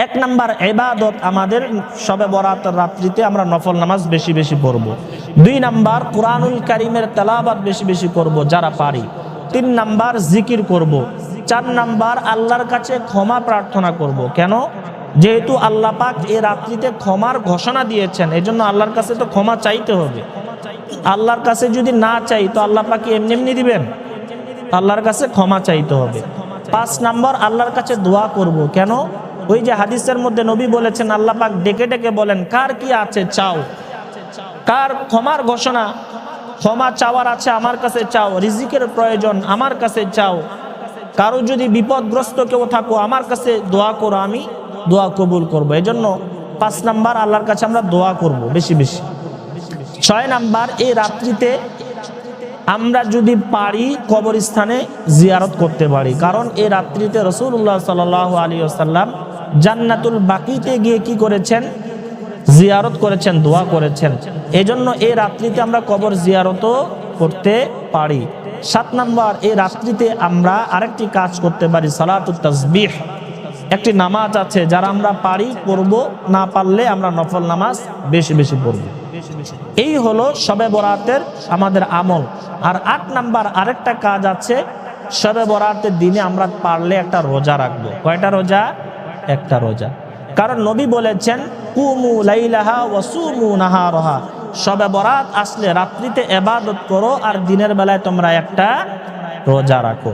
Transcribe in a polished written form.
এক নাম্বার ইবাদত আমাদের শবে বরাতের রাত্রিতে আমরা নফল নামাজ বেশি বেশি পড়ব। 2 নাম্বার কুরআনুল কারীমের তেলাওয়াত বেশি বেশি করব যারা পারি। 3 নাম্বার জিকির করব। 4 নাম্বার আল্লাহর কাছে ক্ষমা প্রার্থনা করব। কেন? যেহেতু আল্লাহ পাক এই রাত্রিতে ক্ষমার ঘোষণা দিয়েছেন, এজন্য আল্লাহর কাছে তো ক্ষমা চাইতে হবে। আল্লাহর কাছে যদি না চাই তো আল্লাহ পাক এমনি এমনি দিবেন? আল্লাহর কাছে ক্ষমা চাইতে হবে। 5 নাম্বার আল্লাহর কাছে দোয়া করব। কেন? ওই যে হাদিসের মধ্যে নবী বলেছেন, আল্লাহ পাক ডেকে ডেকে বলেন, কার কি আছে চাও, কার ক্ষমার ঘোষণা, ক্ষমা চাওয়ার আছে আমার কাছে চাও, রিজিকের প্রয়োজন আমার কাছে চাও, কারো যদি বিপদগ্রস্ত কেউ থাকো আমার কাছে দোয়া করো, আমি দোয়া কবুল করবো। এই জন্য 5 নাম্বার আল্লাহর কাছে আমরা দোয়া করব বেশি বেশি। 6 নাম্বার এই রাত্রিতে আমরা যদি পারি কবরস্থানে জিয়ারত করতে পারি, কারণ এই রাত্রিতে রাসূলুল্লাহ সাল্লাল্লাহু আলাইহি ওয়াসাল্লাম জান্নাতুল বাকিতে গিয়ে কি করেছেন? জিয়ারত করেছেন, দোয়া করেছেন। এজন্য এই রাত্রিতে আমরা কবর জিয়ারতও করতে পারি। 7 নাম্বার এই রাত্রিতে আমরা আরেকটি কাজ করতে পারি, সালাতুত তাসবিহ। একটি নামাজ আছে যারা আমরা পারি পড়ব, না পারলে আমরা নফল নামাজ বেশি বেশি পড়ব। এই হলো শবে বরাতের আমাদের আমল। আর 8 নাম্বার আরেকটা কাজ আছে, শবে বরাতের দিনে আমরা পারলে একটা রোজা রাখবো। কয়টা রোজা? একটা রোজা। কারণ নবী বলেছেন, কুমু লাইলাহা ওয়া সুমু নাহারাহা, শবে বরাত আসলে রাত্রিতে ইবাদত করো আর দিনের বেলায় তোমরা একটা রোজা রাখো।